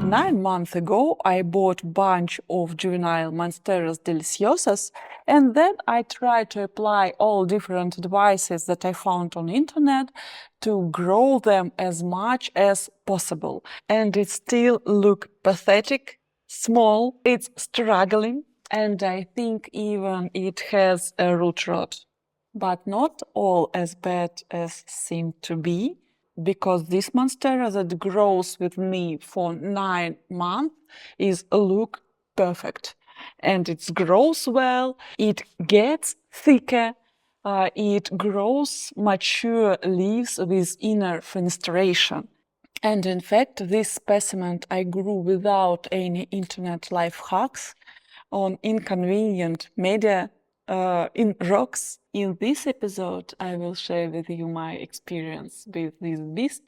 9 months ago, I bought a bunch of juvenile Monsteras deliciosas, and then I tried to apply all different advices that I found on internet to grow them as much as possible. And it still looks pathetic, small, it's struggling, and I think even it has a root rot. But not all as bad as seem to be, because this Monstera that grows with me for 9 months is look perfect. And it grows well, it gets thicker, it grows mature leaves with inner fenestration. And in fact, this specimen I grew without any internet life hacks on inconvenient media in rocks. In this episode, I will share with you my experience with this beast,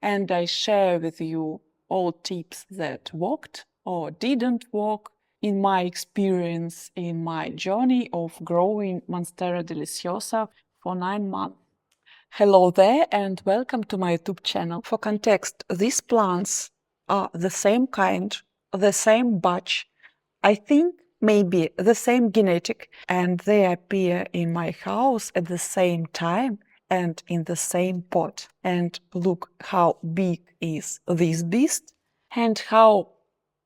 and I share with you all tips that worked or didn't work in my experience in my journey of growing Monstera deliciosa for 9 months. Hello there and welcome to my YouTube channel. For context, these plants are the same kind, the same batch, I think maybe the same genetic, and they appear in my house at the same time and in the same pot. And look how big is this beast and how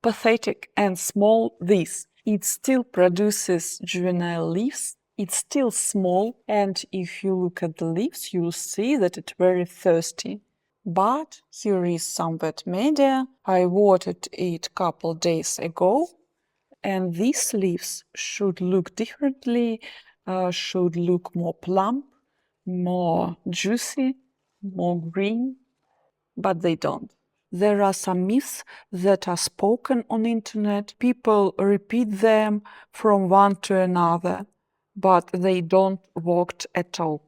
pathetic and small this. It still produces juvenile leaves. It's still small, and if you look at the leaves, you'll see that it's very thirsty. But here is some wet media. I watered it a couple days ago, and these leaves should look differently, should look more plump, more juicy, more green, but they don't. There are some myths that are spoken on internet. People repeat them from one to another, but they don't work at all.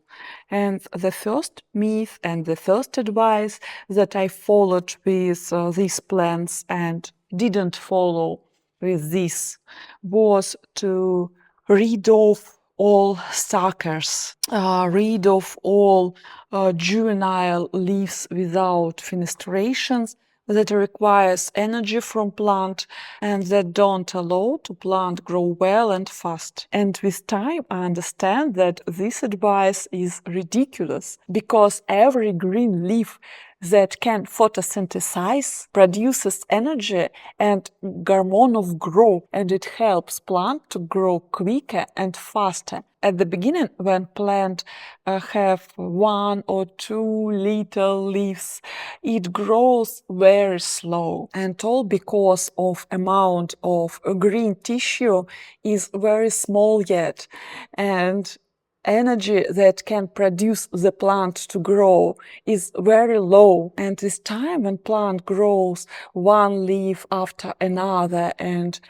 And the first myth and the first advice that I followed with these plants and didn't follow with this was to rid of all suckers, rid of all juvenile leaves without fenestrations that requires energy from plant and that don't allow to plant grow well and fast. And with time I understand that this advice is ridiculous, because every green leaf that can photosynthesize produces energy and hormone of growth, and it helps plant to grow quicker and faster. At the beginning, when plant have 1 or 2 little leaves, it grows very slow, and all because of amount of green tissue is very small yet, and energy that can produce the plant to grow is very low. And with time, when plant grows one leaf after another and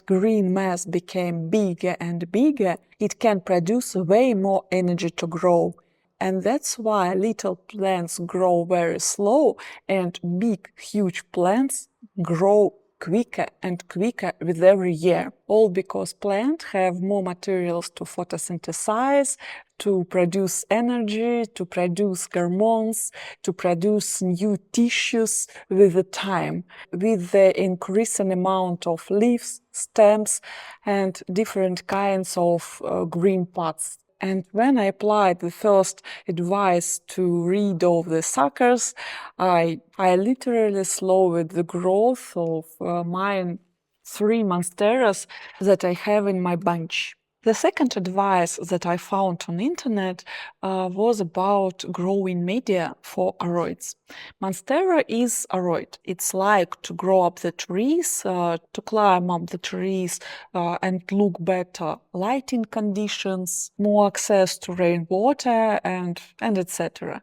green mass became bigger and bigger, it can produce way more energy to grow. And that's why little plants grow very slow and big, huge plants grow quicker and quicker with every year. All because plants have more materials to photosynthesize, to produce energy, to produce hormones, to produce new tissues with the time, with the increasing amount of leaves, stems, and different kinds of green parts. And when I applied the first advice to rid of the suckers, I literally slowed the growth of mine 3 monsteras that I have in my bunch. The second advice that I found on internet was about growing media for aroids. Monstera is aroid. It's like to grow up the trees, to climb up the trees and look better lighting conditions, more access to rainwater, and etc.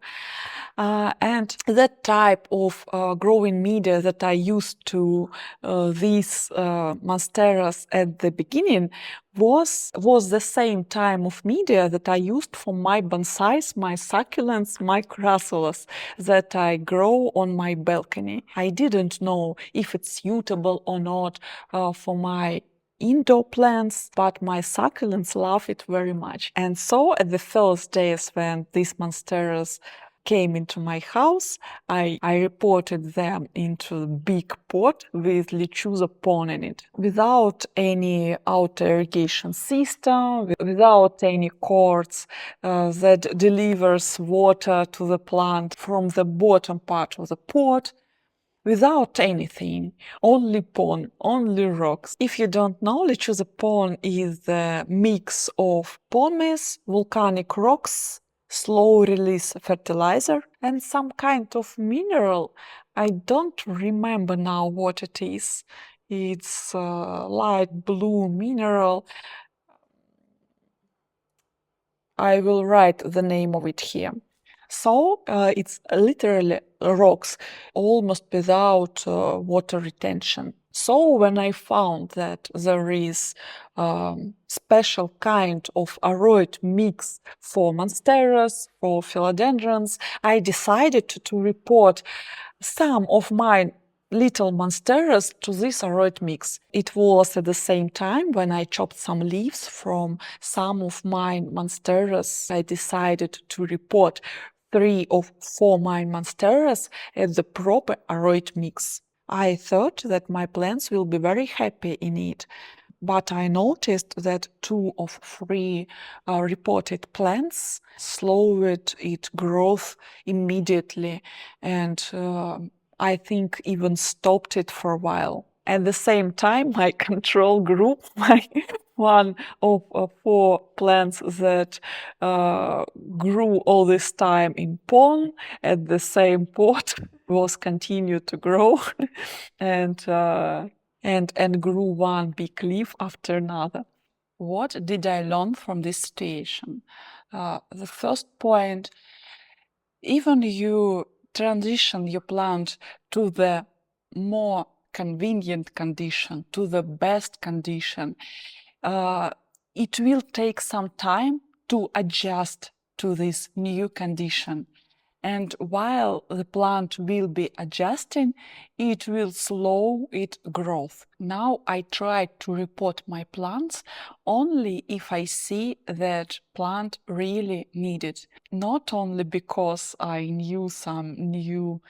And that type of growing media that I used to these monsteras at the beginning was the same type of media that I used for my bonsais, my succulents, my crassulas that I grow on my balcony. I didn't know if it's suitable or not for my indoor plants, but my succulents love it very much. And so at the first days when these monsteras came into my house, I reported them into a big pot with deliciosa pond in it, without any outer irrigation system, without any cords that delivers water to the plant from the bottom part of the pot. Without anything, only pond, only rocks. If you don't know, deliciosa pond is a mix of pumice, volcanic rocks, slow release fertilizer, and some kind of mineral. I don't remember now what it is. It's a light blue mineral. I will write the name of it here. So it's literally rocks, almost without water retention. So when I found that there is special kind of aroid mix for monsteras, for philodendrons, I decided to report some of my little monsteras to this aroid mix. It was at the same time when I chopped some leaves from some of my monsteras. I decided to report 3 of 4 my monsteras as the proper aroid mix. I thought that my plants will be very happy in it. But I noticed that 2 of 3 reported plants slowed its growth immediately, and I think even stopped it for a while. At the same time, my control group, my one of 4 plants that grew all this time in pond at the same pot was continued to grow and grew one big leaf after another. What did I learn from this situation? The first point, even you transition your plant to the more convenient condition, to the best condition, it will take some time to adjust to this new condition. And while the plant will be adjusting, it will slow its growth. Now I try to report my plants only if I see that plant really need it. Not only because I knew some new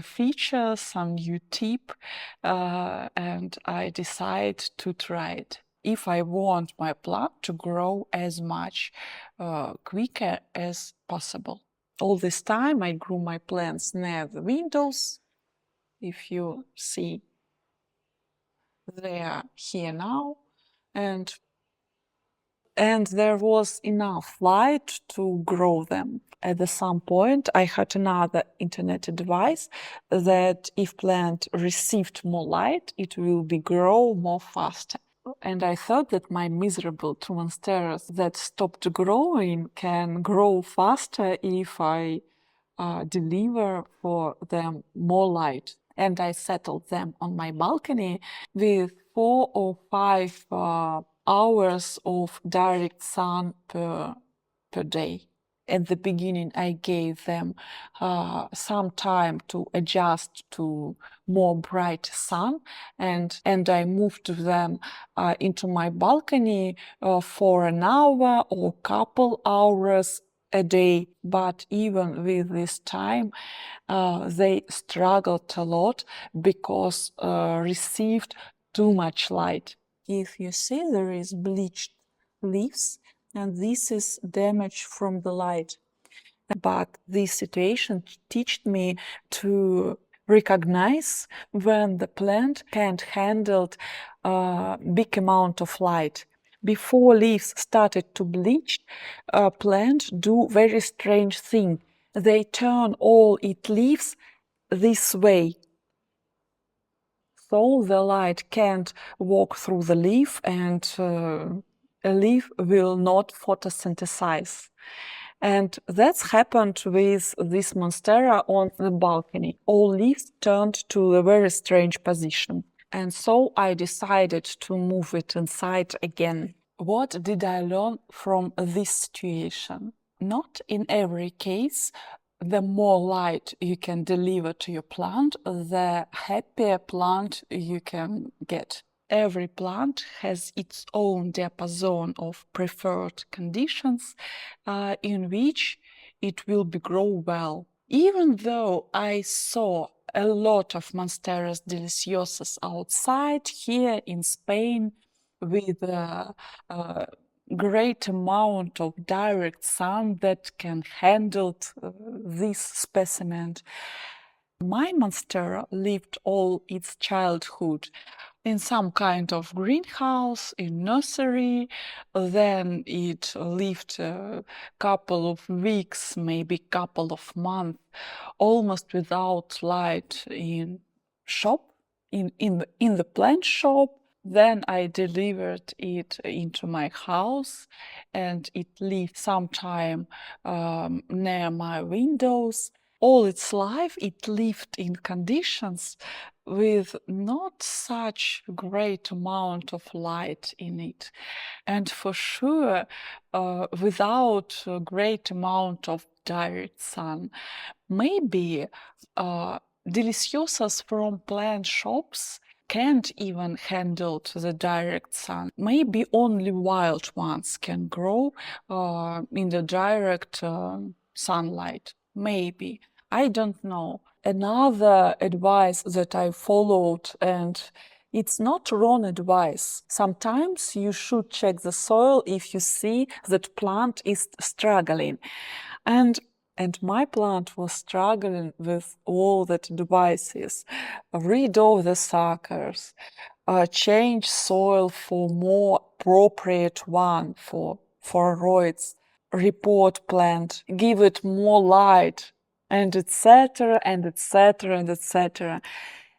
features, some new tip, and I decide to try it. If I want my plant to grow as much quicker as possible. All this time I grew my plants near the windows. If you see, they are here now, and there was enough light to grow them. At some point, I had another internet advice that if plant received more light, it will be grow more faster. And I thought that my miserable two monsteras that stopped growing can grow faster if I deliver for them more light. And I settled them on my balcony with 4 or 5 hours of direct sun per day. At the beginning, I gave them some time to adjust to more bright sun, and I moved them into my balcony for an hour or couple hours a day. But even with this time, they struggled a lot because received too much light. If you see, there is bleached leaves, and this is damage from the light. But this situation taught me to recognize when the plant can't handle a big amount of light. Before leaves started to bleach, plants do very strange thing. They turn all its leaves this way, so the light can't walk through the leaf, and a leaf will not photosynthesize. And that's happened with this monstera on the balcony. All leaves turned to a very strange position. And so I decided to move it inside again. What did I learn from this situation? Not in every case, the more light you can deliver to your plant, the happier plant you can get. Every plant has its own diapason of preferred conditions in which it will be grow well. Even though I saw a lot of Monsteras deliciosas outside here in Spain with a great amount of direct sun that can handle this specimen, my Monstera lived all its childhood in some kind of greenhouse, in nursery. Then it lived a couple of weeks, maybe couple of months, almost without light in shop, in the plant shop. Then I delivered it into my house, and it lived some time near my windows. All its life, it lived in conditions with not such great amount of light in it, and for sure without a great amount of direct sun. Maybe deliciosas from plant shops can't even handle the direct sun. Maybe only wild ones can grow in the direct sunlight. Maybe. I don't know. Another advice that I followed, and it's not wrong advice. Sometimes you should check the soil if you see that plant is struggling. And my plant was struggling with all that devices. Rid of the suckers, change soil for more appropriate one for roids, report plant, give it more light, and etc. and etc. and etc.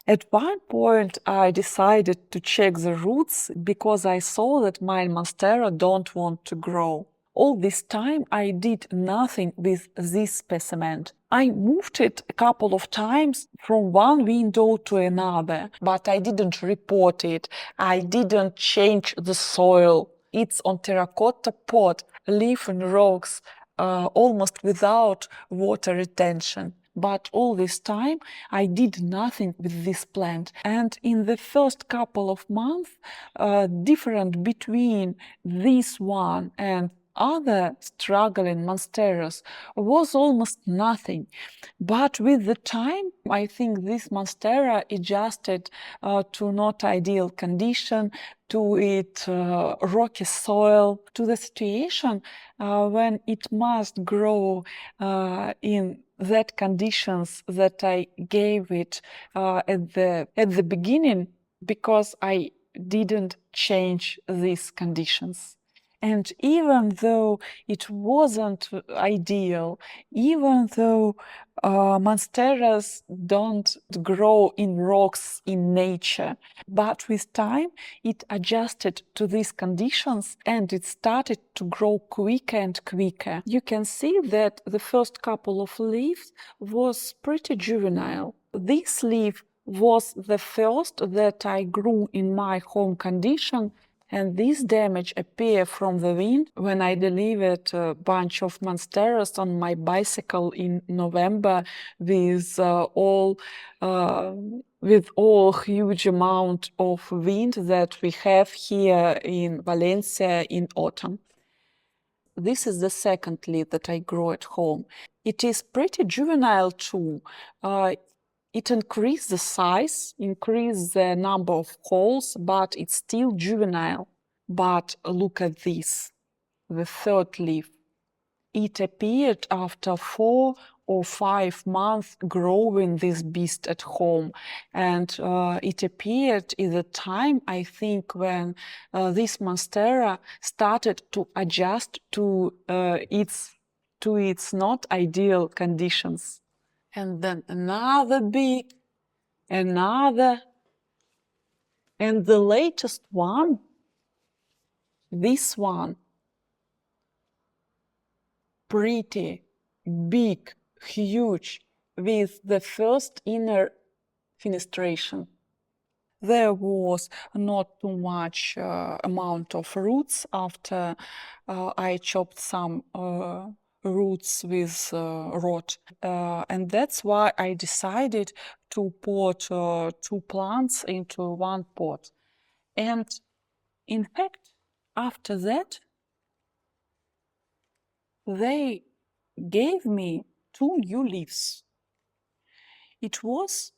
At one point, I decided to check the roots because I saw that my Monstera don't want to grow. All this time, I did nothing with this specimen. I moved it a couple of times from one window to another, but I didn't report it. I didn't change the soil. It's on terracotta pot, live in rocks, almost without water retention. But all this time, I did nothing with this plant. And in the first couple of months, difference between this one and other struggling monsteras was almost nothing. But with the time, I think this monstera adjusted to not ideal condition, to its rocky soil, to the situation when it must grow in that conditions that I gave it at the beginning, because I didn't change these conditions. And even though it wasn't ideal, even though monsteras don't grow in rocks in nature, but with time it adjusted to these conditions and it started to grow quicker and quicker. You can see that the first couple of leaves was pretty juvenile. This leaf was the first that I grew in my home condition, and this damage appeared from the wind when I delivered a bunch of monsteras on my bicycle in November with all huge amount of wind that we have here in Valencia in autumn. This is the second leaf that I grow at home. It is pretty juvenile too. It increased the size, increased the number of holes, but it's still juvenile. But look at this, the third leaf. It appeared after 4 or 5 months growing this beast at home. And it appeared in the time, I think, when this Monstera started to adjust to its not ideal conditions. And then another big, another, and the latest one, this one, pretty, big, huge, with the first inner fenestration. There was not too much amount of roots after I chopped some roots with rod. And that's why I decided to put 2 plants into 1 pot. And in fact, after that, they gave me 2 new leaves. It was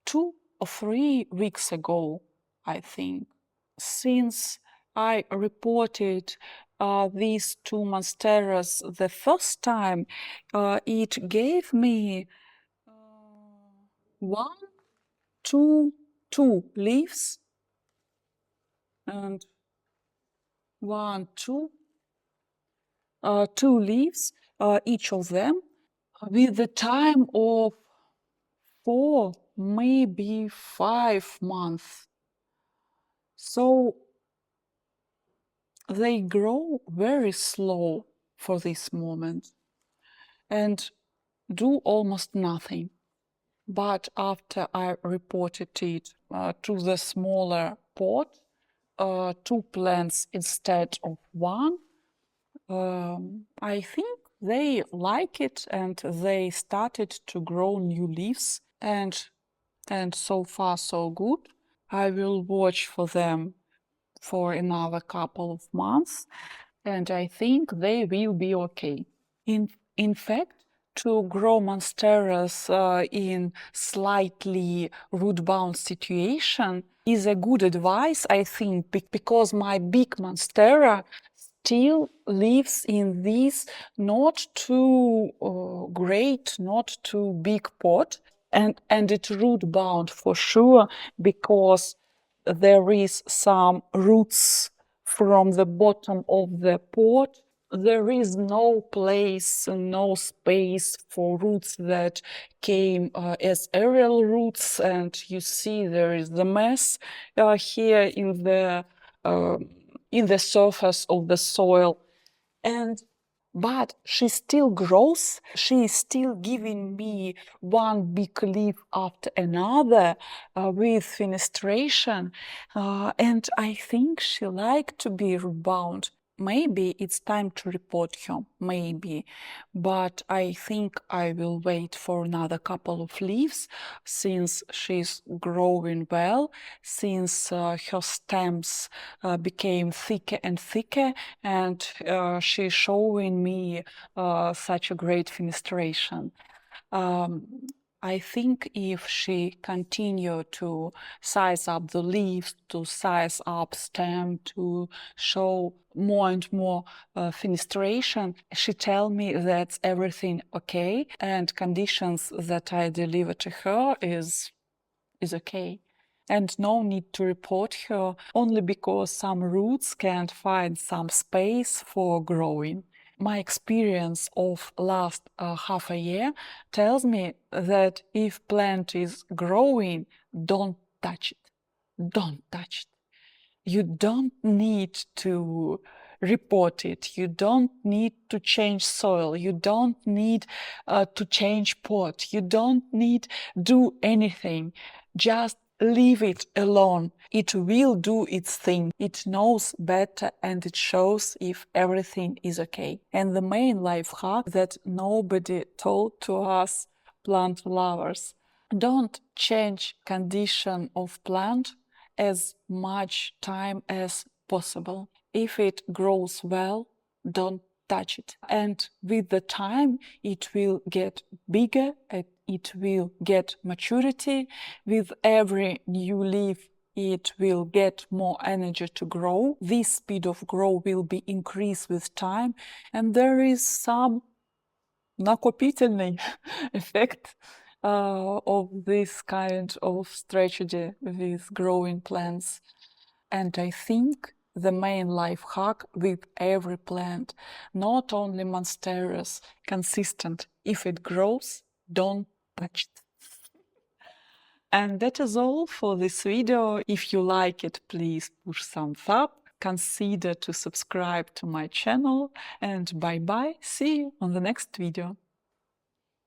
2 or 3 weeks ago, I think. Since I reported these 2 monsteras the first time, it gave me 1, 2, 2 leaves, and 1, 2, 2 leaves, each of them, with the time of 4, maybe 5 months. So they grow very slow for this moment and do almost nothing. But after I reported it to the smaller pot, 2 plants instead of 1, I think they like it and they started to grow new leaves, and so far so good. I will watch for them for another couple of months, and I think they will be okay. In fact, to grow monsteras in slightly root-bound situation is a good advice, I think, because my big monstera still lives in this not too great, not too big pot, and it's root-bound for sure, because there is some roots from the bottom of the pot. There is no place, no space for roots that came as aerial roots, and you see there is the mess here in the surface of the soil. But she still grows. She is still giving me one big leaf after another with fenestration, and I think she likes to be rebound. Maybe it's time to report her, maybe, but I think I will wait for another couple of leaves, since she's growing well, since her stems became thicker and thicker, and she's showing me such a great fenestration. I think if she continue to size up the leaves, to size up stem, to show more and more fenestration, she tell me that's everything okay, and conditions that I deliver to her is okay. And no need to report her only because some roots can't find some space for growing. My experience of last half a year tells me that if plant is growing, don't touch it. Don't touch it. You don't need to report it. You don't need to change soil. You don't need to change pot. You don't need do anything. Just leave it alone. It will do its thing. It knows better and it shows if everything is okay. And the main life hack that nobody told to us plant lovers: don't change condition of plant as much time as possible. If it grows well, don't touch it. And with the time, it will get bigger, it will get maturity. With every new leaf, it will get more energy to grow. This speed of growth will be increased with time, and there is some накопительный effect of this kind of strategy with growing plants. And I think the main life hack with every plant, not only monsteras, consistent. If it grows, don't touch it. And that is all for this video. If you like it, please push thumbs up. Consider to subscribe to my channel, and bye bye. See you on the next video.